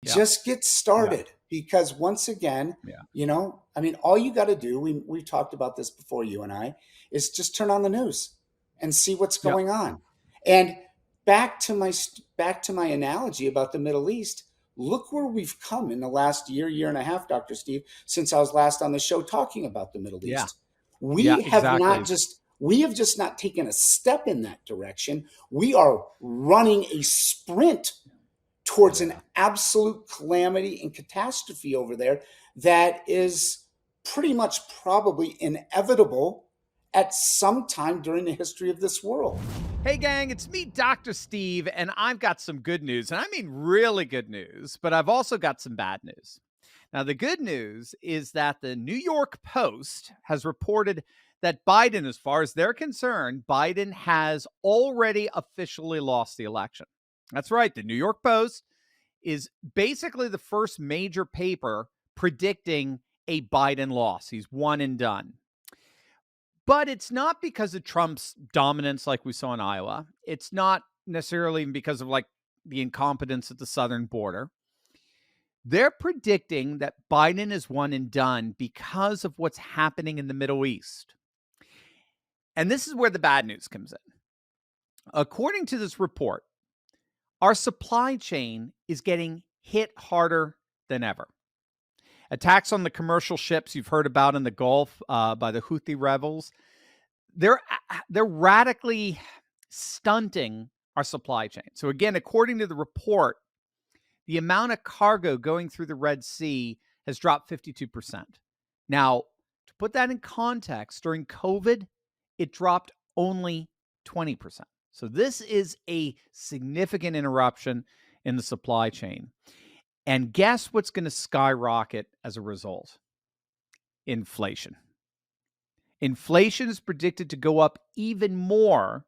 Yeah. Just get Yeah. started, because once again, Yeah. all you got to do, we've talked about this before, you and I, is just turn on the news and see what's Yep. going on. And back to my analogy about the Middle East, look where we've come in the last year and a half, Dr. Steve, since I was last on the show talking about the Middle Yeah. East. Yeah. Not Exactly. just we have just not taken a step in that direction. We are running a sprint towards an Yeah. absolute calamity and catastrophe over there that is pretty much probably inevitable at some time during the history of this world. Hey, gang, it's me, Dr. Steve, and I've got some good news. And I mean really good news, but I've also got some bad news. Now, the good news is that the New York Post has reported that Biden, as far as they're concerned, Biden has already officially lost the election. That's right. The New York Post is basically the first major paper predicting a Biden loss. He's one and done. But it's not because of Trump's dominance like we saw in Iowa. It's not necessarily even because of like the incompetence at the southern border. They're predicting that Biden is one and done because of what's happening in the Middle East. And this is where the bad news comes in. According to this report, our supply chain is getting hit harder than ever. Attacks on the commercial ships you've heard about in the Gulf by the Houthi rebels, they're radically stunting our supply chain. So again, according to the report, the amount of cargo going through the Red Sea has dropped 52%. Now, to put that in context, during COVID, it dropped only 20%. So this is a significant interruption in the supply chain. And guess what's going to skyrocket as a result? Inflation. Inflation is predicted to go up even more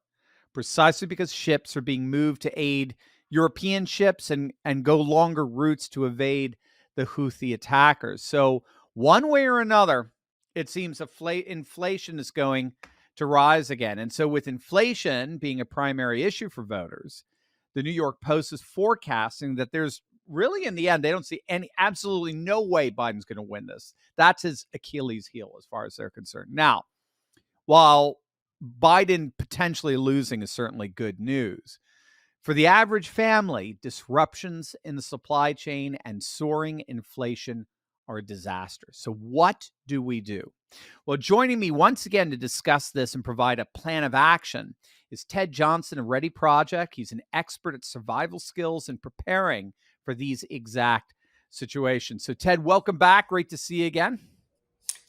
precisely because ships are being moved to aid European ships and go longer routes to evade the Houthi attackers. So one way or another, it seems inflation is going to rise again. And so with inflation being a primary issue for voters, the New York Post is forecasting that there's really, in the end, they don't see absolutely no way Biden's going to win this. That's his Achilles heel as far as they're concerned. Now, while Biden potentially losing is certainly good news, for the average family, disruptions in the supply chain and soaring inflation are a disaster. So what do we do? Well, joining me once again to discuss this and provide a plan of action is Ted Johnson of Ready Project. He's an expert at survival skills and preparing for these exact situations. So Ted, welcome back. Great to see you again.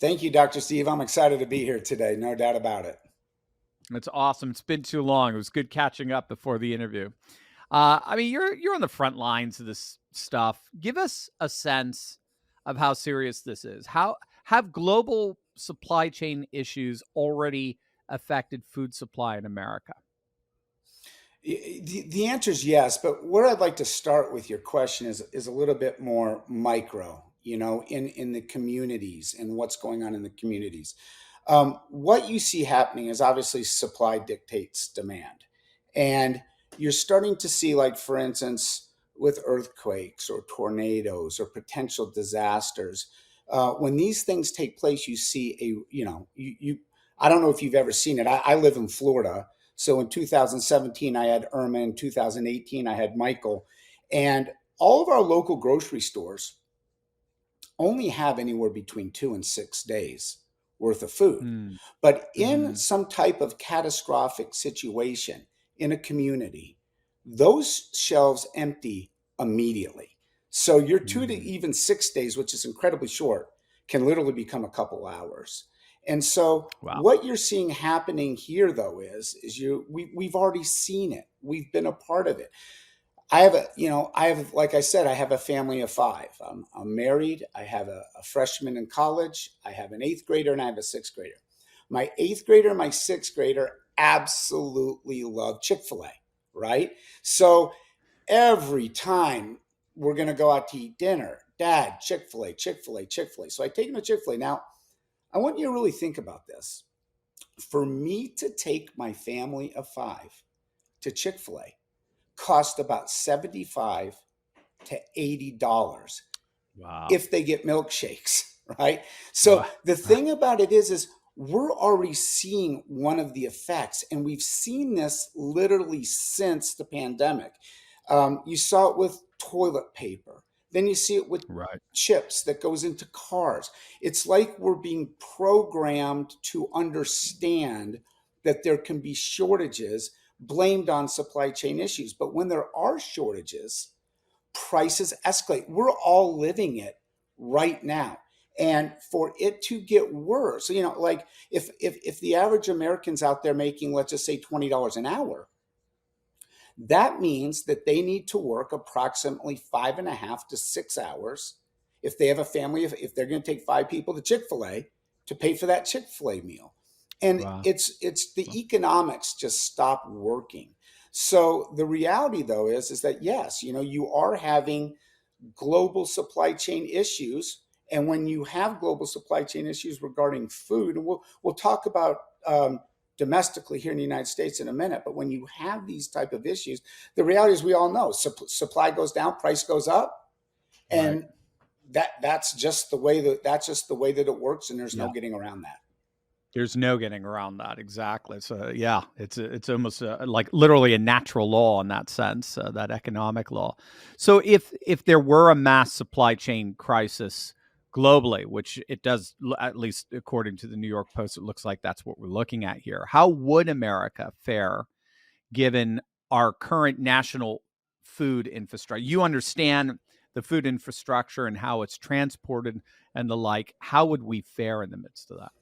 Thank you, Dr. Steve. I'm excited to be here today. No doubt about it. It's awesome. It's been too long. It was good catching up before the interview. I mean, you're on the front lines of this stuff. Give us a sense of how serious this is. How have global supply chain issues already affected food supply in America? The answer is yes, but where I'd like to start with your question is a little bit more micro, in the communities and what's going on in the communities. What you see happening is obviously supply dictates demand. And you're starting to see, like, for instance, with earthquakes or tornadoes or potential disasters, when these things take place, you see I don't know if you've ever seen it. I live in Florida. So in 2017, I had Irma. In 2018, I had Michael. And all of our local grocery stores only have anywhere between 2 and 6 days worth of food. Mm. But in Mm-hmm. some type of catastrophic situation in a community, those shelves empty immediately. So your 2 to even 6 days, which is incredibly short, can literally become a couple hours. And so Wow. what you're seeing happening here, though, we've already seen it. We've been a part of it. Like I said, I have a family of five. I'm married. I have a freshman in college. I have an eighth grader and I have a sixth grader. My eighth grader and my sixth grader absolutely love Chick-fil-A, right? So every time we're going to go out to eat dinner, Dad, Chick-fil-A, Chick-fil-A, Chick-fil-A. So I take them to Chick-fil-A. Now, I want you to really think about this. For me to take my family of five to Chick-fil-A cost about $75 to $80 Wow. if they get milkshakes, right? Wow. So the thing about it is we're already seeing one of the effects, and we've seen this literally since the pandemic. You saw it with toilet paper, then you see it with Right. chips that goes into cars. It's like we're being programmed to understand that there can be shortages blamed on supply chain issues. But when there are shortages, prices escalate. We're all living it right now. And for it to get worse, like if the average American's out there making, let's just say, $20 an hour, that means that they need to work approximately 5.5 to 6 hours. If they have a family, if they're going to take 5 people to Chick-fil-A, to pay for that Chick-fil-A meal. And Wow. it's the economics just stop working. So the reality, though, is that yes, you are having global supply chain issues. And when you have global supply chain issues regarding food, and we'll talk about domestically here in the United States in a minute, but when you have these type of issues, the reality is we all know supply goes down, price goes up, Right. and that's just the way that it works, and there's no Yeah. getting around that. There's no getting around that, exactly. So, yeah, it's almost, like, literally a natural law in that sense, that economic law. So if there were a mass supply chain crisis globally, which it does, at least according to the New York Post, it looks like that's what we're looking at here. How would America fare given our current national food infrastructure? You understand the food infrastructure and how it's transported and the like. How would we fare in the midst of that?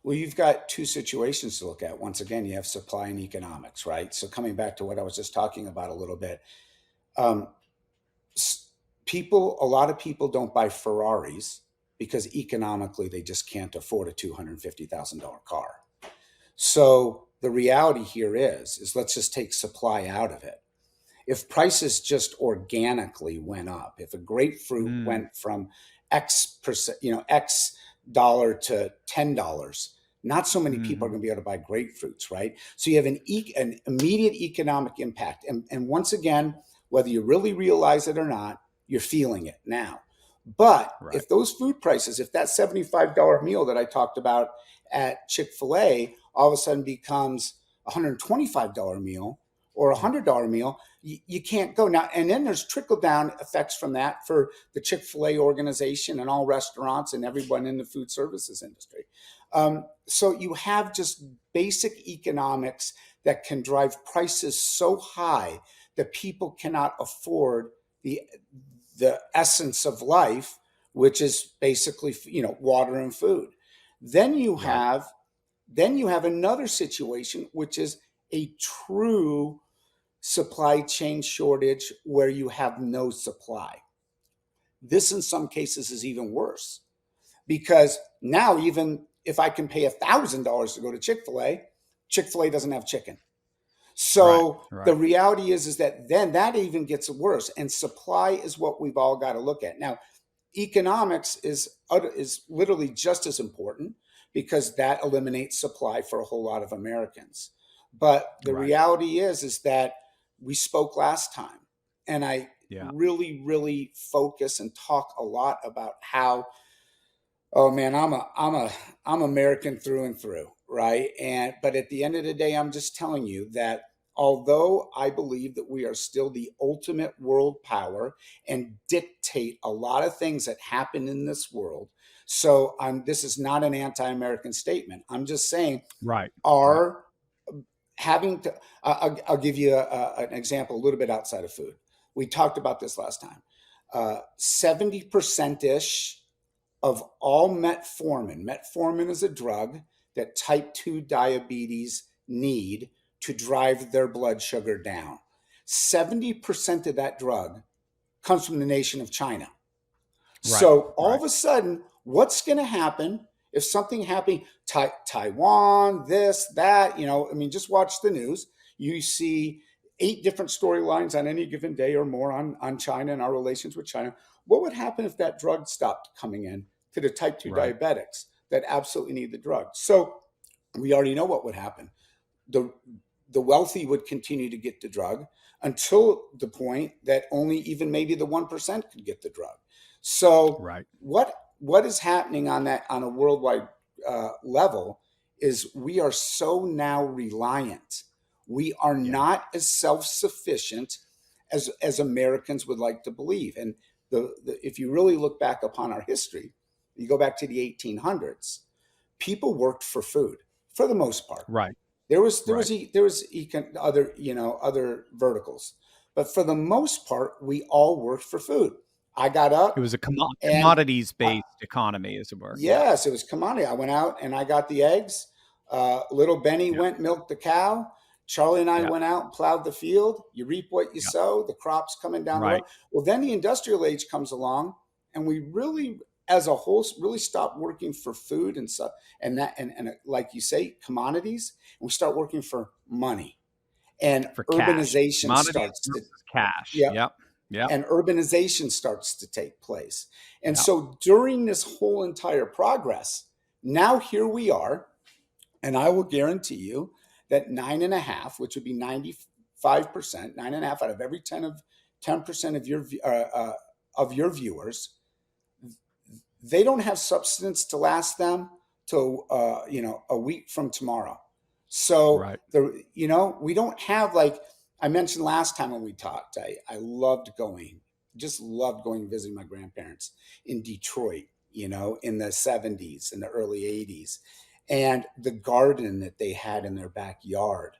Well, you've got two situations to look at. Once again, you have supply and economics, right? So coming back to what I was just talking about a little bit, um, a lot of people don't buy Ferraris because economically they just can't afford a $250,000 car. So the reality here is let's just take supply out of it. If prices just organically went up, if a grapefruit Mm, went from X percent, X dollar to $10, not so many people are mhm. going to be able to buy grapefruits, right? So you have an immediate economic impact. And once again, whether you really realize it or not, you're feeling it now. But Right. if those food prices, if that $75 meal that I talked about at Chick-fil-A all of a sudden becomes a $125 meal or a Mm, $100 meal, you can't go now. And then there's trickle down effects from that for the Chick-fil-A organization and all restaurants and everyone in the food services industry. So you have just basic economics that can drive prices so high that people cannot afford the the essence of life, which is basically water and food. Then you right. have then you have another situation, which is a true supply chain shortage where you have no supply. This, in some cases, is even worse because now, even if I can pay $1,000 to go to Chick-fil-A, Chick-fil-A doesn't have chicken. Right. So the Right. reality is that then that even gets worse, and supply is what we've all got to look at now. Economics is literally just as important because that eliminates supply for a whole lot of Americans. But the Right. reality is that we spoke last time, and I Yeah. really focus and talk a lot about how, oh man, I'm American through and through, right? And but at the end of the day, I'm just telling you that although I believe that we are still the ultimate world power and dictate a lot of things that happen in this world, so this is not an anti-American statement. I'm just saying Right. Right. our having to. I'll give you an example a little bit outside of food. We talked about this last time. 70% ish of all metformin. Metformin is a drug that type 2 diabetes need to drive their blood sugar down. 70% of that drug comes from the nation of China. Right. So all Right. of a sudden, what's going to happen if something happened? Taiwan, this, that, I mean, just watch the news. You see 8 different storylines on any given day or more on China and our relations with China. What would happen if that drug stopped coming in to the type 2 Right. diabetics that absolutely need the drug? So we already know what would happen. The, the wealthy would continue to get the drug. until the point that only even maybe the 1% could get the drug. So Right. what is happening on that on a worldwide level is we are so now reliant. We are Yeah. not as self-sufficient as Americans would like to believe. And if you really look back upon our history, you go back to the 1800s, people worked for food for the most part. Right. There was Right. other other verticals, but for the most part, we all worked for food. I got It was up a and I, commodities-based economy, as it were. Yeah. yes, it was commodity. I went out and I got the eggs. Little Benny Yeah. went milked the cow. Charlie and I Yeah. went out and plowed the field. You reap what you Yeah. sow. The crops coming down the road. Right. Well, then the industrial age comes along, and we really, as a whole, really stop working for food and stuff, and like you say, commodities, and we start working for money, and For cash. urbanization Commodities starts to, versus cash. yeah, Yep. Yep. and urbanization starts to take place. And Yep. so during this whole entire progress, now here we are, and I will guarantee you that 9.5, which would be 95%, 9.5 out of every 10% of your viewers, they don't have substance to last them till a week from tomorrow. So Right. we don't have, like I mentioned last time when we talked. I loved going, just loved going visiting my grandparents in Detroit. In the 70s and the early 80s, and the garden that they had in their backyard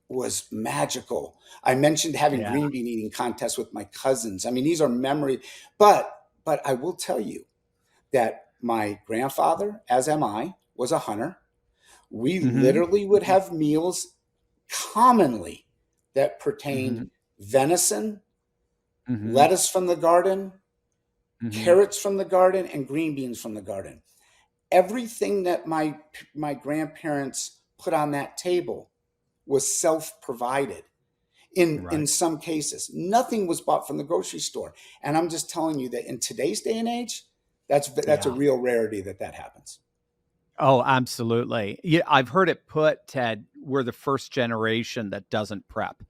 was magical. I mentioned having Yeah. green bean eating contests with my cousins. I mean, these are memory, but I will tell you that my grandfather, as am I, was a hunter. We Mhm. literally would Mhm. have meals commonly that pertained Mhm. venison, Mhm. lettuce from the garden, Mhm. carrots from the garden, and green beans from the garden. Everything that my grandparents put on that table was self-provided. In Right. some cases, nothing was bought from the grocery store. And I'm just telling you that in today's day and age, that's a Yeah. real rarity that happens. Oh, absolutely. Yeah, I've heard it put, Ted, we're the first generation that doesn't prep.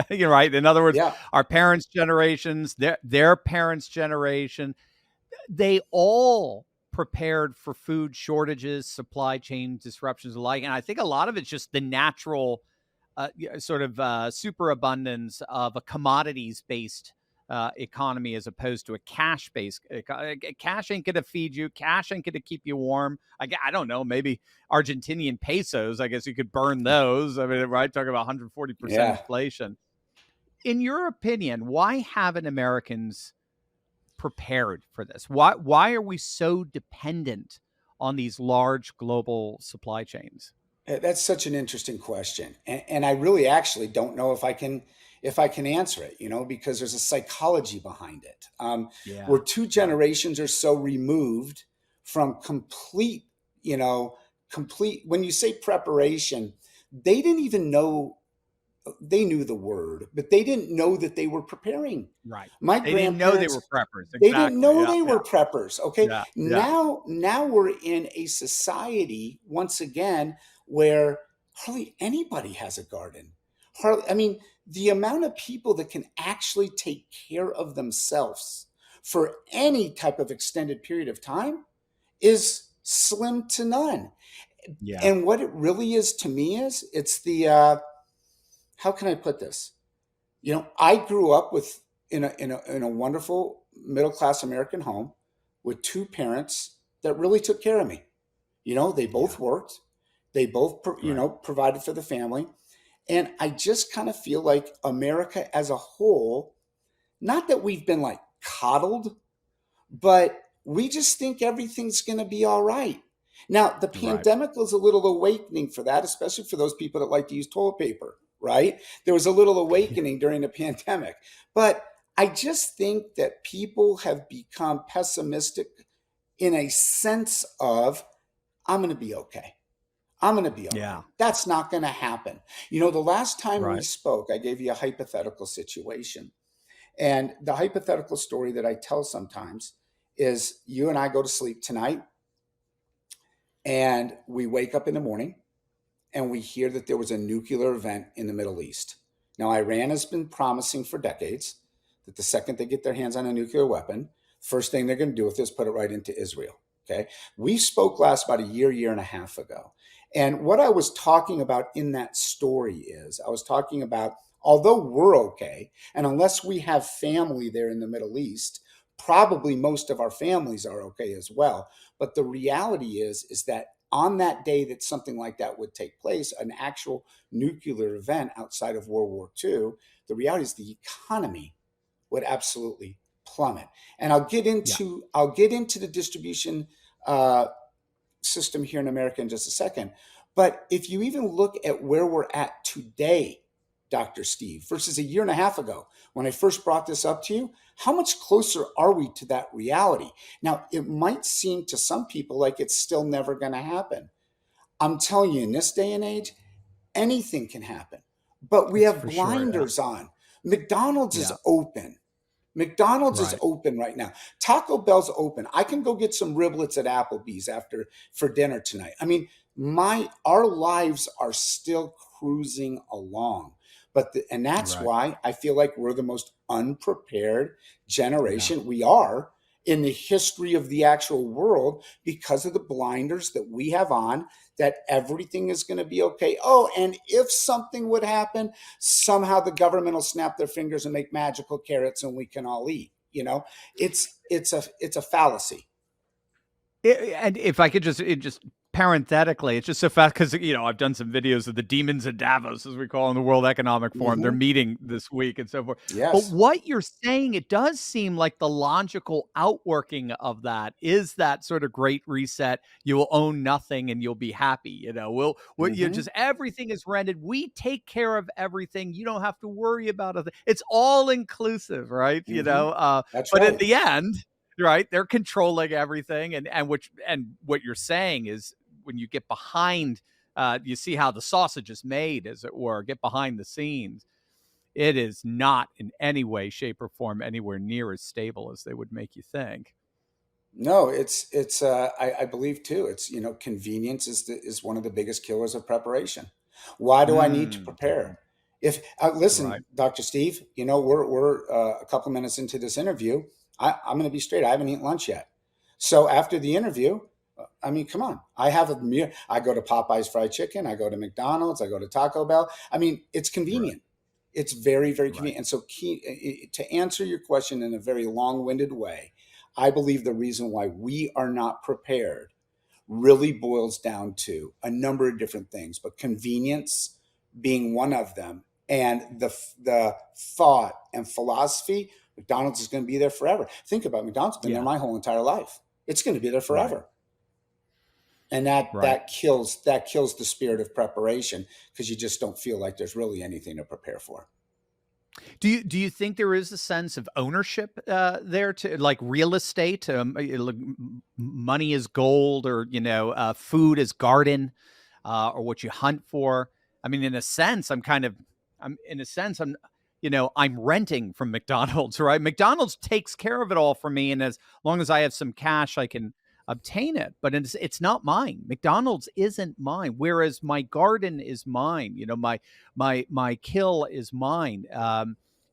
You're right. In other words, Yeah, our parents' generations, their parents' generation, they all prepared for food shortages, supply chain disruptions alike. And I think a lot of it's just the natural sort of superabundance of a commodities based economy as opposed to a cash based. Cash ain't going to feed you. Cash ain't going to keep you warm. I don't know. Maybe Argentinian pesos. I guess you could burn those. I mean, right? Talking about 140% yeah. inflation. In your opinion, why haven't Americans prepared for this? Why are we so dependent on these large global supply chains? That's such an interesting question, and I really actually don't know if I can answer it. Because there's a psychology behind it. Yeah. We're two Yeah. generations or so removed from complete, complete. When you say preparation, they didn't even know. They knew the word, but they didn't know that they were preparing. Right. My They didn't know they were grandparents, preppers. they didn't Exactly. know Yeah. they Yeah. were preppers. Okay. Yeah. Yeah. Now we're in a society once again where hardly anybody has a garden. I mean, the amount of people that can actually take care of themselves for any type of extended period of time is slim to none. Yeah. And what it really is to me is it's the how can I put this? I grew up with in a wonderful middle class American home with two parents that really took care of me. They Yeah. both worked, they both Right. provided for the family, and I just kind of feel like America as a whole, not that we've been like coddled, but we just think everything's going to be all right. Now, the Right. pandemic was a little awakening for that, especially for those people that like to use toilet paper, right? There was a little awakening during the pandemic. But I just think that people have become pessimistic in a sense of, I'm going to be okay. I'm going to be all right. Yeah. That's not going to happen. The last time we Right. spoke, I gave you a hypothetical situation. And the hypothetical story that I tell sometimes is you and I go to sleep tonight and we wake up in the morning and we hear that there was a nuclear event in the Middle East. Now, Iran has been promising for decades that the second they get their hands on a nuclear weapon, first thing they're going to do with this, put it right into Israel. Okay. We spoke last about a year and a half ago. And what I was talking about in that story is I was talking about, although we're okay, and unless we have family there in the Middle East, probably most of our families are okay as well. But the reality is that on that day that something like that would take place, an actual nuclear event outside of World War II, the reality is the economy would absolutely plummet. And Yeah. I'll get into the distribution uh, system here in America in just a second. But if you even look at where we're at today, Dr. Steve, versus a year and a half ago, when I first brought this up to you, how much closer are we to that reality? Now, it might seem to some people like it's still never going to happen. I'm telling you, in this day and age, anything can happen. But we It's have for sure. Yeah. blinders on. McDonald's is Yeah. open. McDonald's is Right. open right now. Taco Bell's open. I can go get some riblets at Applebee's after for dinner tonight. I mean, my our lives are still cruising along. And that's Right. why I feel like we're the most unprepared Yeah. generation we are in the history of the actual world because of the blinders that we have on that everything is going to be okay. Oh, and if something would happen, somehow the government will snap their fingers and make magical carrots and we can all eat. It's a fallacy. And if I could just parenthetically, it's just so fast because I've done some videos of the demons in Davos, as we call in the World Economic Forum. They're Hmm. meeting this week and so forth. But Yes. what you're saying, it does seem like the logical outworking of that is that sort of great reset. You will own nothing and you'll be happy. What you Hmm. just everything is rented. We take care of everything. You don't have to worry about it. It's all inclusive, right? Hmm. That's But in right. the end, right, they're controlling everything, and what you're saying is when you get behind, you see how the sausage is made, as it were, get behind the scenes. It is not in any way, shape, or form anywhere near as stable as they would make you think. No, I believe too. It's convenience is one of the biggest killers of preparation. Why do I need to Yeah, prepare? If right, listen, Dr. Steve, we're a couple minutes into this interview. I'm going to be straight. I haven't eaten lunch yet. So after the interview, I mean, come on. I have a meal. I go to Popeye's fried chicken. I go to McDonald's. I go to Taco Bell. I mean, it's right, convenient. It's very, very right. convenient. And so, to answer your question in a very long-winded way, I believe the reason why we are not prepared really boils down to a number of different things, but convenience being one of them, and the thought and philosophy. McDonald's is going to be there forever. Think about it, McDonald's been there Yeah, my whole entire life. It's going to be there right, forever, and that right. that kills the spirit of preparation because you just don't feel like there's really anything to prepare for. Do you think there is a sense of ownership there, to like real estate? Money is gold, or food is garden, or what you hunt for. I mean, in a sense, I'm renting from McDonald's, right? McDonald's takes care of it all for me, and as long as I have some cash, I can obtain it. But it's not mine. McDonald's isn't mine. Whereas my garden is mine. My kill is mine.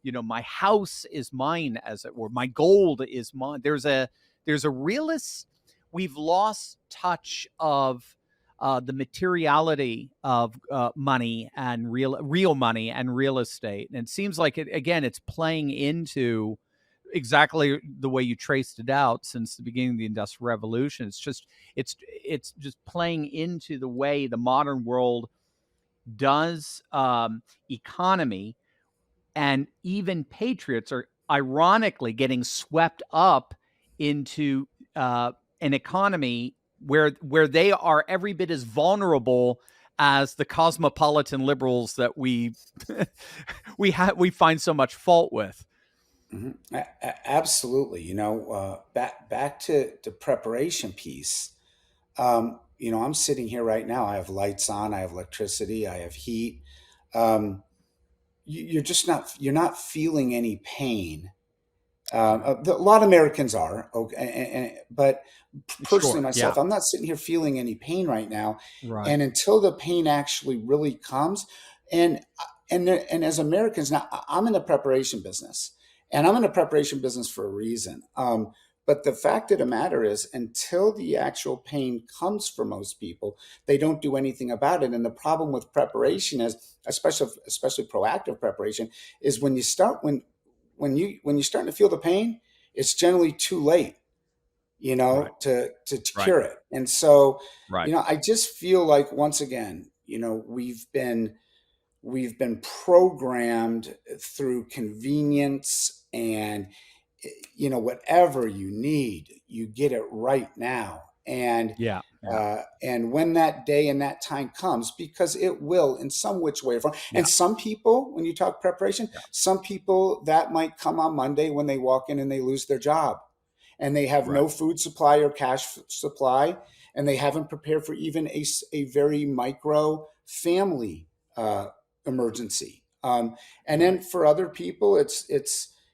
My house is mine, as it were. My gold is mine. There's a realist. We've lost touch of the materiality of money and real money and real estate. And it seems like it's playing into exactly the way you traced it out since the beginning of the Industrial Revolution. It's just playing into the way the modern world does economy, and even patriots are ironically getting swept up into an economy where they are every bit as vulnerable as the cosmopolitan liberals that we we find so much fault with. Mhm. Absolutely. Back to the preparation piece. I'm sitting here right now. I have lights on. I have electricity. I have heat. Um, you're not feeling any pain. Right. A lot of Americans are okay, but personally Sure. Yeah. myself, I'm not sitting here feeling any pain right now. Right. And until the pain actually really comes, and and as Americans now, I'm in the preparation business, and I'm in the preparation business for a reason. But the fact of the matter is, until the actual pain comes for most people, they don't do anything about it. And the problem with preparation is, especially proactive preparation, is when you start to feel the pain, it's generally too late, Right. to Right. cure it. And so, Right. I just feel like, once again, we've been programmed through convenience, and whatever you need, you get it right now. And Yeah. Yeah. when that day and that time comes, because it will in some which way or form. Yeah. And some people, when you talk preparation, Yeah. some people, that might come on Monday when they walk in and they lose their job, and they have Right. no food supply or cash supply, and they haven't prepared for even a very micro family uh, emergency. And Right. then for other people, it's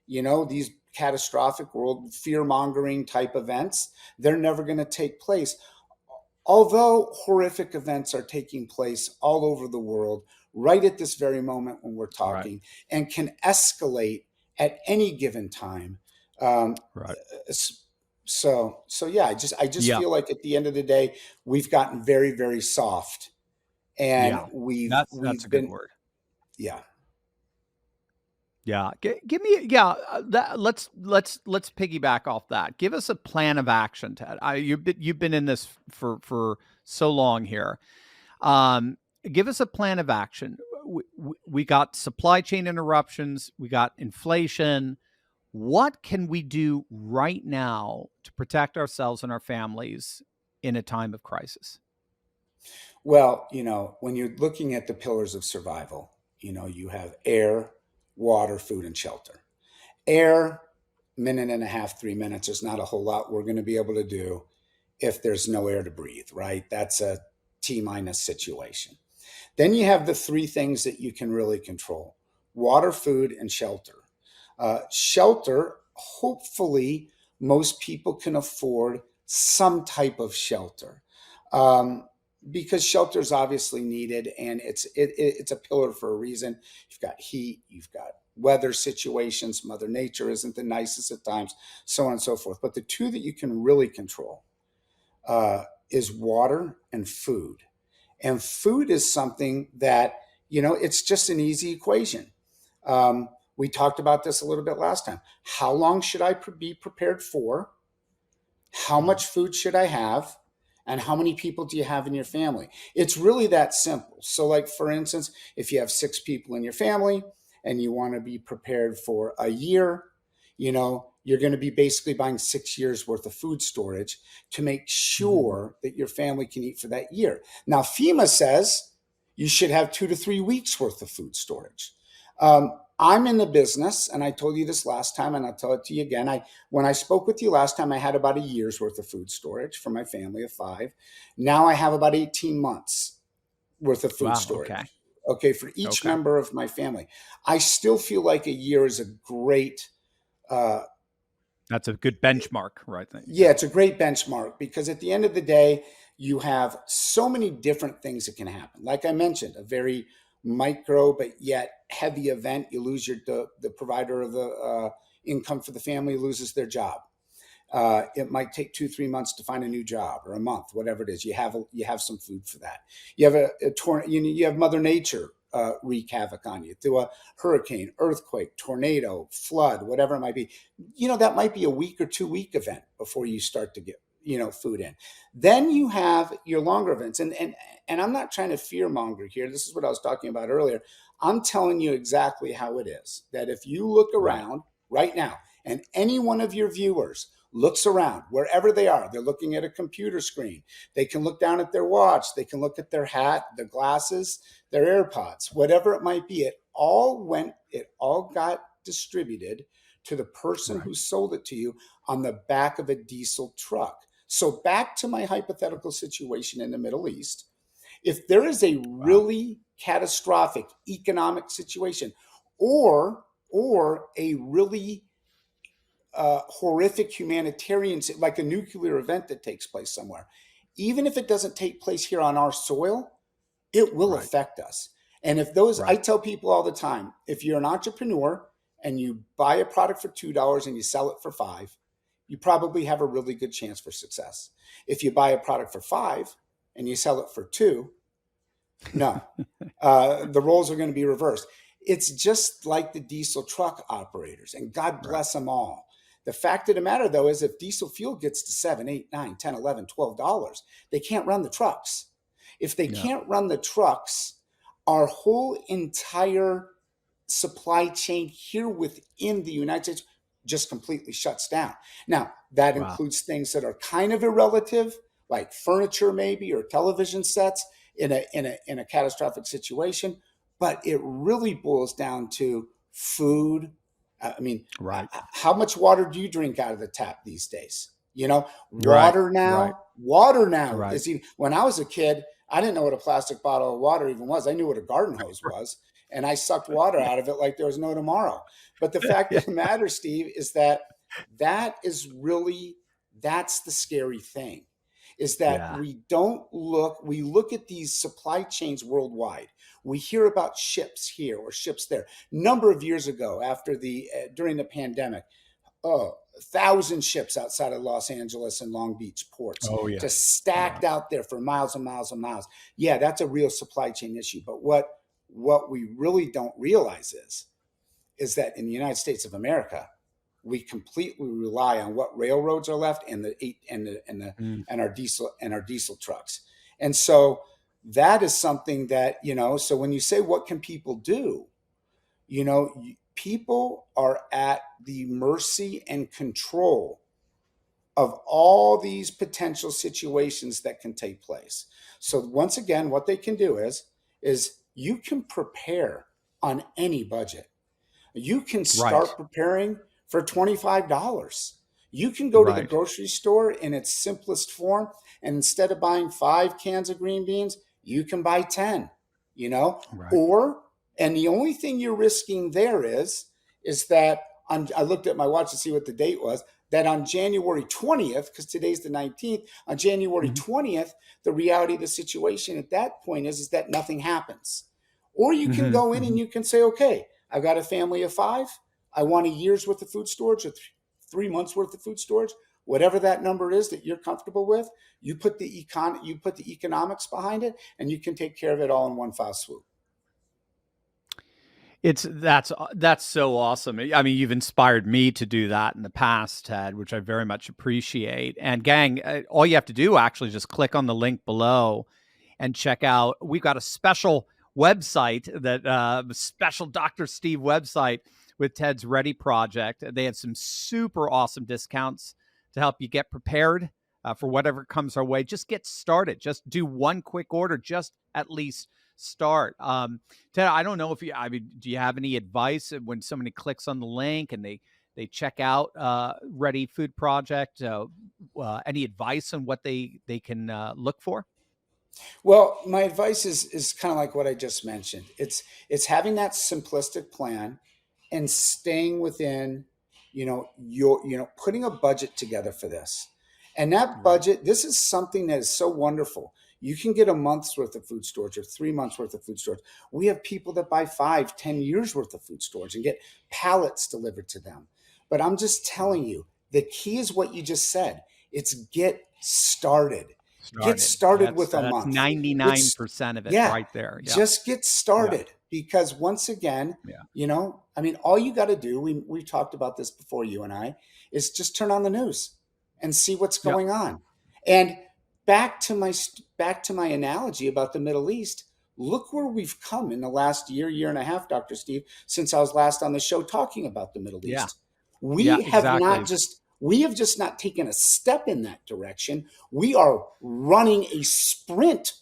these catastrophic world fear mongering type events. They're never going to take place, although horrific events are taking place all over the world right at this very moment when we're Right. talking, and can escalate at any given time. Um, Right. so yeah, I just Yeah. feel like at the end of the day, we've gotten very, very soft, and Yeah. we've That's a we've good been, word. yeah. Yeah. Give me, yeah, let's piggyback off that. Give us a plan of action, Ted. You've been in this for so long here. Um, Give us a plan of action. We got supply chain interruptions, we got inflation. What can we do right now to protect ourselves and our families in a time of crisis? Well, when you're looking at the pillars of survival, you have air, water, food, and shelter. Air, minute and a half, 3 minutes. There's not a whole lot we're going to be able to do if there's no air to breathe, right? That's a T minus situation. Then you have the three things that you can really control: water, food, and shelter. Shelter, hopefully, most people can afford some type of shelter, um, because shelter is obviously needed, and it's a pillar for a reason. You've got heat, you've got weather situations, Mother Nature isn't the nicest at times, so on and so forth. But the two that you can really control is water and food. And food is something that, it's just an easy equation. We talked about this a little bit last time. How long should I be prepared for? How Mhm. much food should I have? And how many people do you have in your family? It's really that simple. So, like, for instance, if you have 6 people in your family and you want to be prepared for a year, you're going to be basically buying 6 years worth of food storage to make Mhm. sure that your family can eat for that year. Now, FEMA says you should have 2 to 3 weeks worth of food storage. I'm in the business, and I told you this last time, and I'll tell it to you again. When I spoke with you last time, I had about a year's worth of food storage for my family of 5. Now I have about 18 months worth of food Wow. Okay. storage. Okay, for each Okay. member of my family. I still feel like a year is a great, uh, That's a good benchmark, right? There. yeah, Yeah. it's a great benchmark, because at the end of the day, you have so many different things that can happen. Like I mentioned, a very micro but yet heavy event. You lose the provider of the income for the family loses their job. It might take 2 3 months to find a new job, or a month, whatever it is. You have some food for that. You have you have Mother Nature wreak havoc on you through a hurricane, earthquake, tornado, flood, whatever it might be. That might be a week or 2 week event before you start to get food in. Then you have your longer events, and I'm not trying to fear monger here. This is what I was talking about earlier. I'm telling you exactly how it is. That if you look Right. around right now, and any one of your viewers looks around wherever they are, they're looking at a computer screen, they can look down at their watch, they can look at their hat, their glasses, their AirPods, whatever it might be. It all got distributed to the person Right. who sold it to you on the back of a diesel truck. So back to my hypothetical situation in the Middle East. If there is a Wow. really catastrophic economic situation, or a really horrific humanitarian, like a nuclear event that takes place somewhere, even if it doesn't take place here on our soil, it will Right. affect us. And if those, I Right. tell people all the time, if you're an entrepreneur and you buy a product for $2 and you sell it for 5, you probably have a really good chance for success. If you buy a product for 5 and you sell it for 2, no, the roles are going to be reversed. It's just like the diesel truck operators, and God Right. bless them all. The fact of the matter, though, is if diesel fuel gets to 7, 8, 9, 10, 11, $12, they can't run the trucks. If they Yeah. can't run the trucks, our whole entire supply chain here within the United States just completely shuts down. Now, that Wow. includes things that are kind of irrelative, like furniture maybe or television sets in a catastrophic situation, but it really boils down to food. I mean, Right. how much water do you drink out of the tap these days? You know, Right. Right. water now Right. is even, when I was a kid, I didn't know what a plastic bottle of water even was. I knew what a garden hose was, and I sucked water out of it like there was no tomorrow. But the fact Yeah. of the matter, Steve, is that that is really, that's the scary thing, is that Yeah. we look at these supply chains worldwide. We hear about ships here or ships there. Number of years ago, after during the pandemic, 1,000 ships outside of Los Angeles and Long Beach ports, Oh, yeah. just Yeah. stacked out there for miles and miles and miles. Yeah, that's a real supply chain issue. But what we really don't realize is that in the United States of America, we completely rely on what railroads are left and the eight Mm. and our diesel trucks. And so that is something that, so when you say what can people do, people are at the mercy and control of all these potential situations that can take place. So once again, what they can do is you can prepare on any budget. You can Right. start preparing for $25. You can go to the Right. grocery store in its simplest form, and instead of buying 5 cans of green beans, you can buy 10, you know? Right. Or, and the only thing you're risking there is that I looked at my watch to see what the date was, that on January 20th, because today's the 19th, on January Mhm. 20th, the reality of the situation at that point is that nothing happens. Or you can Mhm. go in and Mhm. you can say, okay, I've got a family of 5. I want a year's worth of food storage or 3 months worth of food storage. Whatever that number is that you're comfortable with, you put the economics behind it, and you can take care of it all in one foul swoop. That's so awesome. I mean, you've inspired me to do that in the past, Ted, which I very much appreciate. And gang, all you have to do actually just click on the link below and check out. We've got a special website special Dr. Steve website with Ted's Ready Project. They have some super awesome discounts to help you get prepared for whatever comes our way. Just get started. Just do one quick order. Just at least start. Ted, I don't know if I mean, do you have any advice when somebody clicks on the link and they check out Ready Food Project? Any advice on what they can look for? Well, my advice is kind of like what I just mentioned. It's having that simplistic plan and staying within, putting a budget together for this. And that Right. budget, this is something that is so wonderful. You can get a month's worth of food storage or 3 months worth of food storage. We have people that buy 5, 10 years worth of food storage and get pallets delivered to them. But I'm just Wow. telling you, the key is what you just said. It's get started. Get Started. started That's with a that's month. It's 99% of it Yeah, right there. Yeah. just get Yeah. started, because once again, Yeah. I mean, all you got to do, we talked about this before, you and I, is just turn on the news and see what's Yep. going on. And back to my analogy about the Middle East, look where we've come in the last year and a half, Dr. Steve, since I was last on the show talking about the Middle Yeah. East. Yeah, exactly. We have just not taken a step in that direction. We are running a sprint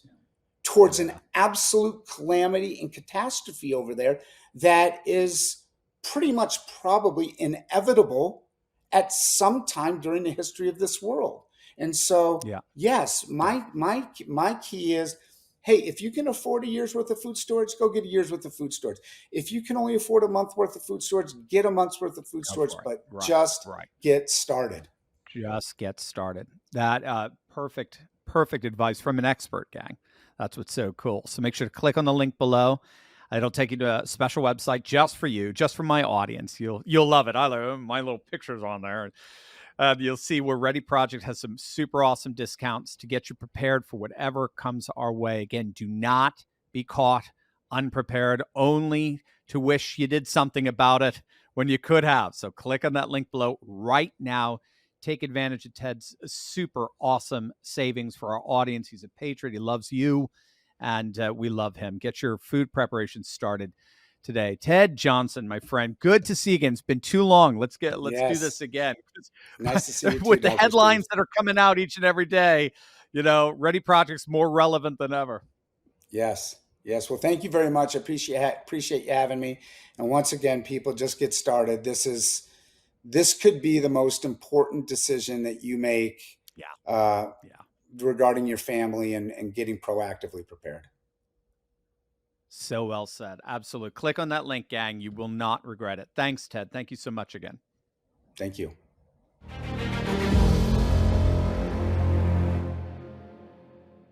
towards an Yeah. absolute calamity and catastrophe over there that is pretty much probably inevitable at some time during the history of this world. And so, Yeah. yes, Yeah. my key is, hey, if you can afford a year's worth of food storage, go get a year's worth of food storage. If you can only afford a month worth of food storage, get a month's worth of food Go storage, for it. but Right. just Right. get started. Just get started. That perfect advice from an expert, gang. That's what's so cool. So make sure to click on the link below. It'll take you to a special website just for you, just for my audience. You'll love it. I love my little pictures on there. You'll see where Ready Project has some super awesome discounts to get you prepared for whatever comes our way. Again, do not be caught unprepared, only to wish you did something about it when you could have. So click on that link below right now. Take advantage of Ted's super awesome savings for our audience. He's a patriot. He loves you, and we love him. Get your food preparation started today. Ted Johnson, my friend, good to see you again. It's been too long. Let's do this Yes. again. Nice to see you too, With the Dr. Steve. headlines that are coming out each and every day, Ready Project's more relevant than ever. Yes. Yes. Well, thank you very much. I appreciate you having me. And once again, people, just get started. This could be the most important decision that you make Yeah, uh, yeah. regarding your family and getting proactively prepared. So well said. Absolutely. Click on that link, gang. You will not regret it. Thanks, Ted. Thank you so much again. Thank you.